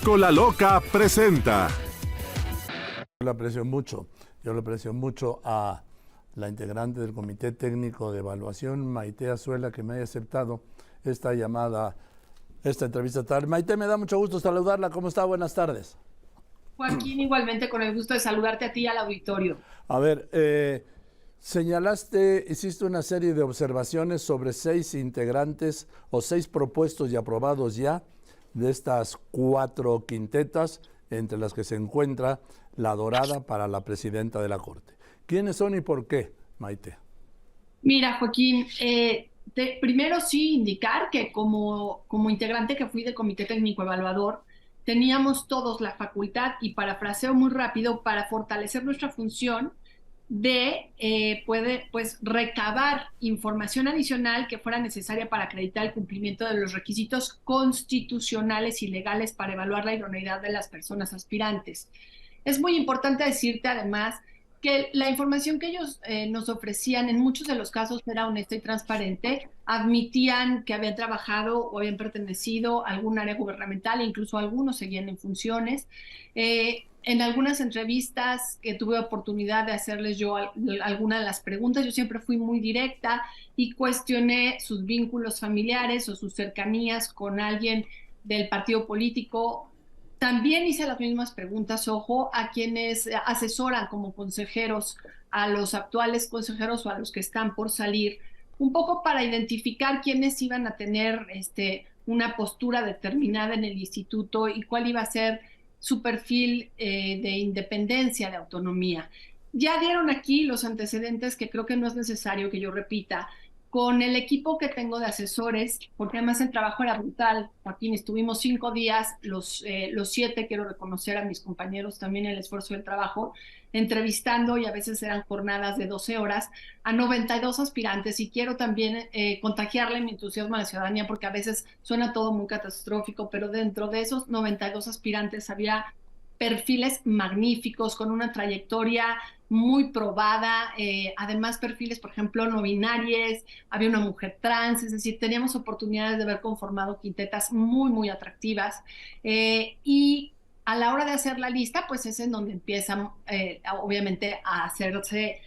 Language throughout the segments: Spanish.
Pícola Loca presenta. Yo le aprecio mucho a la integrante del Comité Técnico de Evaluación, Maite Azuela, que me haya aceptado esta llamada, esta entrevista tarde. Maite, me da mucho gusto saludarla. ¿Cómo está? Buenas tardes. Joaquín, igualmente con el gusto de saludarte a ti y al auditorio. A ver, hiciste una serie de observaciones sobre 6 integrantes o 6 propuestos y aprobados ya de estas 4 quintetas, entre las que se encuentra la dorada para la presidenta de la Corte. ¿Quiénes son y por qué, Maite? Mira, Joaquín, primero sí indicar que como integrante que fui del Comité Técnico Evaluador, teníamos todos la facultad, y parafraseo muy rápido, para fortalecer nuestra función de recabar información adicional que fuera necesaria para acreditar el cumplimiento de los requisitos constitucionales y legales para evaluar la idoneidad de las personas aspirantes. Es muy importante decirte además que la información que ellos nos ofrecían en muchos de los casos era honesta y transparente. Admitían que habían trabajado o habían pertenecido a algún área gubernamental, e incluso algunos seguían en funciones. En algunas entrevistas que tuve oportunidad de hacerles yo alguna de las preguntas, yo siempre fui muy directa y cuestioné sus vínculos familiares o sus cercanías con alguien del partido político. También hice las mismas preguntas, ojo, a quienes asesoran como consejeros, a los actuales consejeros o a los que están por salir, un poco para identificar quiénes iban a tener una postura determinada en el instituto y cuál iba a ser su perfil de independencia, de autonomía. Ya dieron aquí los antecedentes que creo que no es necesario que yo repita. Con el equipo que tengo de asesores, porque además el trabajo era brutal, Joaquín, estuvimos 5 días, los 7, quiero reconocer a mis compañeros también el esfuerzo del trabajo, entrevistando, y a veces eran jornadas de 12 horas, a 92 aspirantes, y quiero también contagiarle mi entusiasmo a la ciudadanía, porque a veces suena todo muy catastrófico, pero dentro de esos 92 aspirantes había perfiles magníficos, con una trayectoria muy probada, además perfiles, por ejemplo, no binarios, había una mujer trans, es decir, teníamos oportunidades de ver conformado quintetas muy, muy atractivas, y a la hora de hacer la lista, pues es en donde empiezan, obviamente, a hacerse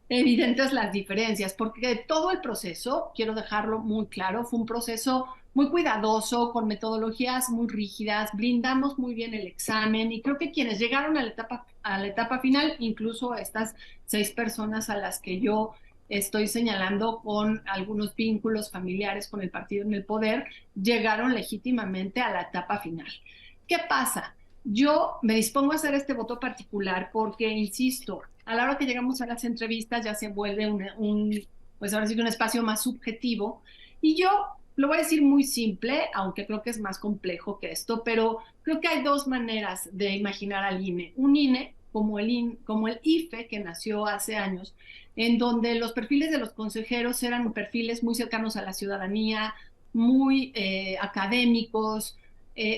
evidentes las diferencias, porque todo el proceso, quiero dejarlo muy claro, fue un proceso muy cuidadoso, con metodologías muy rígidas, blindamos muy bien el examen, y creo que quienes llegaron a la etapa final, incluso estas 6 personas a las que yo estoy señalando con algunos vínculos familiares con el partido en el poder, llegaron legítimamente a la etapa final. ¿Qué pasa? Yo me dispongo a hacer este voto particular porque, insisto, a la hora que llegamos a las entrevistas ya se vuelve pues ahora sí que un espacio más subjetivo, y yo lo voy a decir muy simple, aunque creo que es más complejo que esto, pero creo que hay 2 maneras de imaginar al INE. Un INE como el IFE, que nació hace años, en donde los perfiles de los consejeros eran perfiles muy cercanos a la ciudadanía, muy académicos,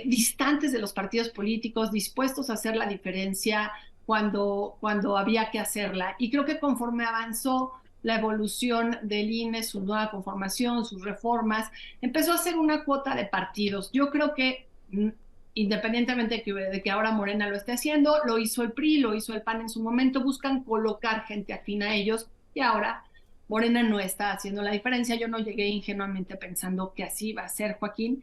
distantes de los partidos políticos, dispuestos a hacer la diferencia cuando había que hacerla. Y creo que conforme avanzó la evolución del INE, su nueva conformación, sus reformas, empezó a ser una cuota de partidos. Yo creo que, independientemente de que ahora Morena lo esté haciendo, lo hizo el PRI, lo hizo el PAN en su momento, buscan colocar gente afín a ellos, y ahora Morena no está haciendo la diferencia. Yo no llegué ingenuamente pensando que así va a ser, Joaquín,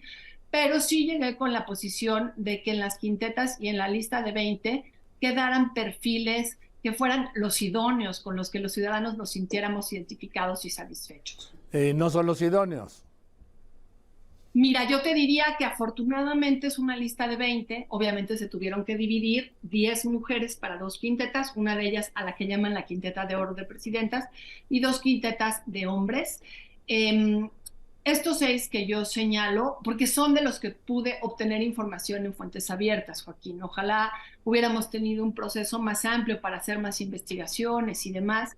pero sí llegué con la posición de que en las quintetas y en la lista de 20 quedaran perfiles que fueran los idóneos, con los que los ciudadanos nos sintiéramos identificados y satisfechos. No son los idóneos. Mira, yo te diría que afortunadamente es una lista de 20, obviamente se tuvieron que dividir 10 mujeres para 2 quintetas, una de ellas a la que llaman la quinteta de oro de presidentas, y 2 quintetas de hombres. Estos 6 que yo señalo, porque son de los que pude obtener información en fuentes abiertas, Joaquín. Ojalá hubiéramos tenido un proceso más amplio para hacer más investigaciones y demás.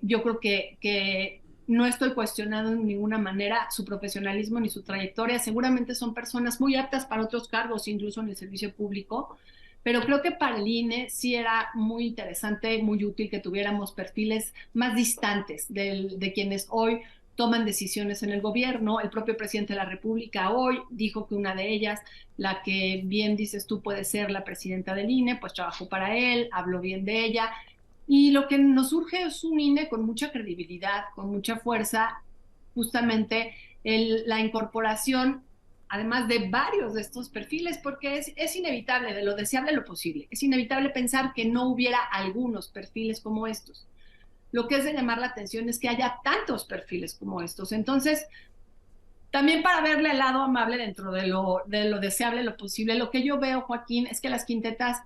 Yo creo que no estoy cuestionando en ninguna manera su profesionalismo ni su trayectoria. Seguramente son personas muy aptas para otros cargos, incluso en el servicio público, pero creo que para el INE sí era muy interesante, muy útil que tuviéramos perfiles más distantes de quienes hoy toman decisiones en el gobierno. El propio presidente de la República hoy dijo que una de ellas, la que bien dices tú puede ser la presidenta del INE, pues trabajó para él, habló bien de ella. Y lo que nos surge es un INE con mucha credibilidad, con mucha fuerza, justamente la incorporación, además de varios de estos perfiles, porque es inevitable, de lo deseable lo posible, es inevitable pensar que no hubiera algunos perfiles como estos. Lo que es de llamar la atención es que haya tantos perfiles como estos. Entonces, también para verle el lado amable dentro de lo deseable, lo posible, lo que yo veo, Joaquín, es que las quintetas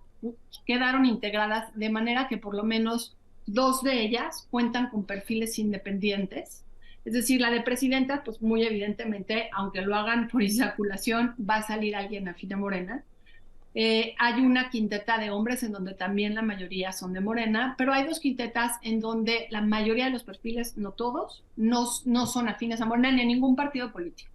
quedaron integradas de manera que por lo menos dos de ellas cuentan con perfiles independientes. Es decir, la de presidenta, pues muy evidentemente, aunque lo hagan por insaculación, va a salir alguien afín a Morena. Hay una quinteta de hombres en donde también la mayoría son de Morena, pero hay dos quintetas en donde la mayoría de los perfiles, no todos, no son afines a Morena ni a ningún partido político.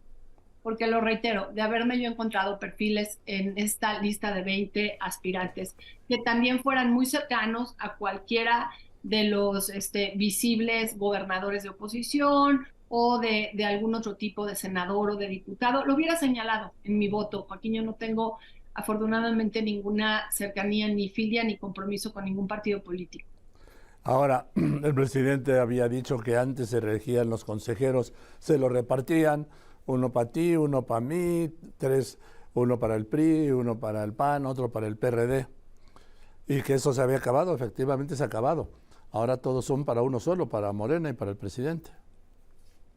Porque lo reitero, de haberme yo encontrado perfiles en esta lista de 20 aspirantes que también fueran muy cercanos a cualquiera de los visibles gobernadores de oposición o de algún otro tipo de senador o de diputado, lo hubiera señalado en mi voto. Joaquín, yo no tengo afortunadamente ninguna cercanía, ni filia, ni compromiso con ningún partido político. Ahora, el presidente había dicho que antes se elegían los consejeros, se los repartían, uno para ti, uno para mí, tres, uno para el PRI, uno para el PAN, otro para el PRD, y que eso se había acabado, efectivamente se ha acabado. Ahora todos son para uno solo, para Morena y para el presidente.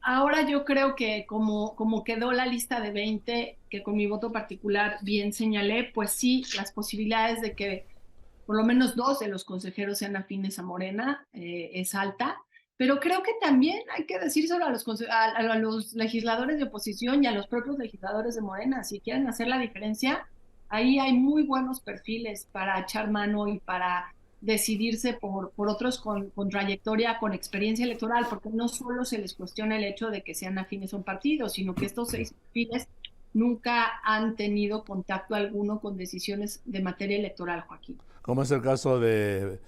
Ahora yo creo que como quedó la lista de 20, que con mi voto particular bien señalé, pues sí, las posibilidades de que por lo menos dos de los consejeros sean afines a Morena es alta, pero creo que también hay que decírselo a los legisladores de oposición y a los propios legisladores de Morena, si quieren hacer la diferencia, ahí hay muy buenos perfiles para echar mano y para decidirse por otros con trayectoria, con experiencia electoral, porque no solo se les cuestiona el hecho de que sean afines a un partido, sino que estos 6 perfiles nunca han tenido contacto alguno con decisiones de materia electoral, Joaquín. Como es el caso de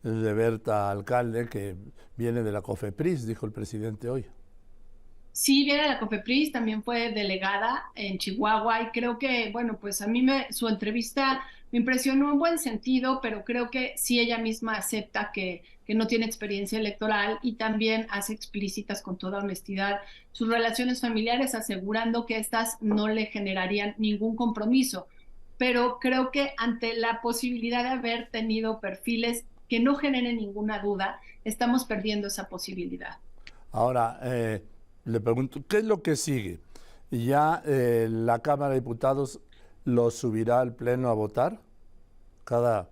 Berta Alcalde, que viene de la COFEPRIS, dijo el presidente hoy. Sí, viene de la COFEPRIS, también fue delegada en Chihuahua y creo que, bueno, pues a mí su entrevista me impresionó en buen sentido, pero creo que sí ella misma acepta que no tiene experiencia electoral y también hace explícitas con toda honestidad sus relaciones familiares, asegurando que estas no le generarían ningún compromiso. Pero creo que ante la posibilidad de haber tenido perfiles que no generen ninguna duda, estamos perdiendo esa posibilidad. Ahora, le pregunto, ¿qué es lo que sigue? ¿Ya la Cámara de Diputados lo subirá al Pleno a votar?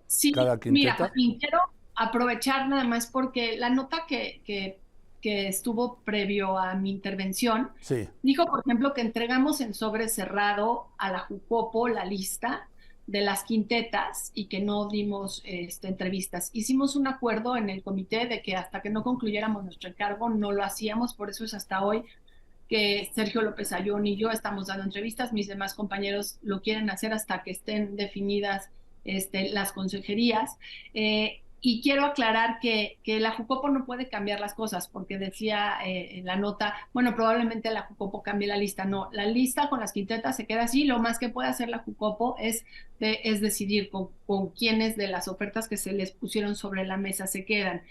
Sí, Cada mira, quinteta. quiero aprovechar nada más porque la nota que estuvo previo a mi intervención Sí. dijo, por ejemplo, que entregamos en sobre cerrado a la Jucopo la lista de las quintetas y que no dimos entrevistas. Hicimos un acuerdo en el comité de que hasta que no concluyéramos nuestro encargo no lo hacíamos, por eso es hasta hoy que Sergio López Ayón y yo estamos dando entrevistas, mis demás compañeros lo quieren hacer hasta que estén definidas las consejerías. Y quiero aclarar que la Jucopo no puede cambiar las cosas, porque decía en la nota, bueno, probablemente la Jucopo cambie la lista. No, la lista con las quintetas se queda así. Lo más que puede hacer la Jucopo es decidir con quiénes de las ofertas que se les pusieron sobre la mesa se quedan.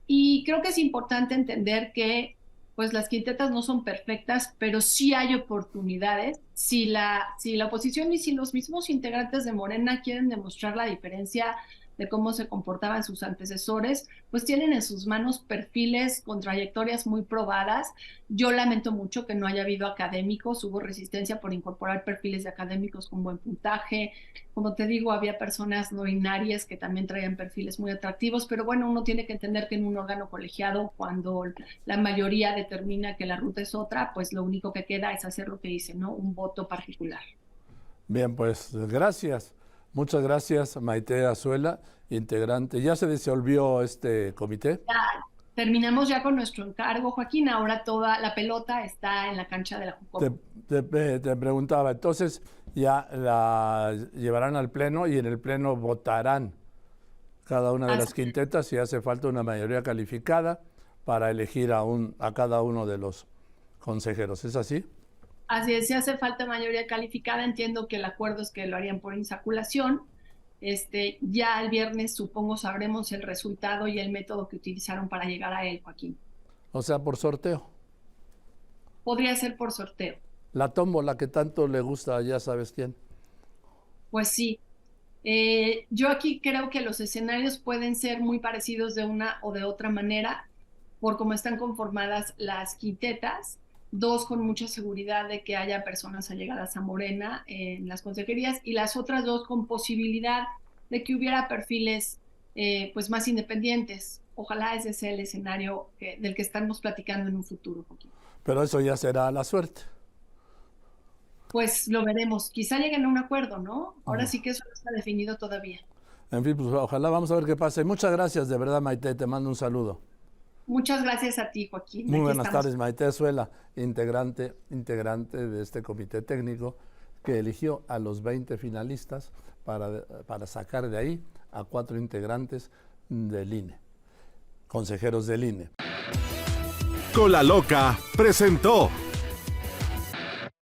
Y creo que es importante entender que pues las quintetas no son perfectas, pero sí hay oportunidades. Si la oposición y si los mismos integrantes de Morena quieren demostrar la diferencia de cómo se comportaban sus antecesores, pues tienen en sus manos perfiles con trayectorias muy probadas. Yo lamento mucho que no haya habido académicos, hubo resistencia por incorporar perfiles de académicos con buen puntaje. Como te digo, había personas no binarias que también traían perfiles muy atractivos, pero bueno, uno tiene que entender que en un órgano colegiado, cuando la mayoría determina que la ruta es otra, pues lo único que queda es hacer lo que dice, ¿no? Un voto particular. Bien, pues gracias. Muchas gracias, Maite Azuela, integrante. ¿Ya se disolvió este comité? Ya, terminamos ya con nuestro encargo, Joaquín. Ahora toda la pelota está en la cancha de la Jucopo. Te preguntaba, entonces ya la llevarán al Pleno y en el Pleno votarán cada una de las quintetas si hace falta una mayoría calificada para elegir a cada uno de los consejeros. ¿Es así? Así es, si hace falta mayoría calificada, entiendo que el acuerdo es que lo harían por insaculación. Ya el viernes supongo sabremos el resultado y el método que utilizaron para llegar a él, Joaquín. O sea, por sorteo. Podría ser por sorteo. La tómbola que tanto le gusta, ya sabes quién. Pues sí. Yo aquí creo que los escenarios pueden ser muy parecidos de una o de otra manera, por cómo están conformadas las quintetas. Dos, con mucha seguridad de que haya personas allegadas a Morena en las consejerías, y las otras dos con posibilidad de que hubiera perfiles pues más independientes. Ojalá ese sea el escenario del que estamos platicando en un futuro, Joaquín. Pero eso ya será la suerte. Pues lo veremos. Quizá lleguen a un acuerdo, ¿no? Ahora sí que eso no está definido todavía. En fin, pues ojalá, vamos a ver qué pasa. Y muchas gracias, de verdad, Maite, te mando un saludo. Muchas gracias a ti, Joaquín. Muy Aquí buenas estamos. tardes, Maite Azuela, integrante de este comité técnico que eligió a los 20 finalistas para sacar de ahí a 4 integrantes del INE, consejeros del INE. Con la Loca presentó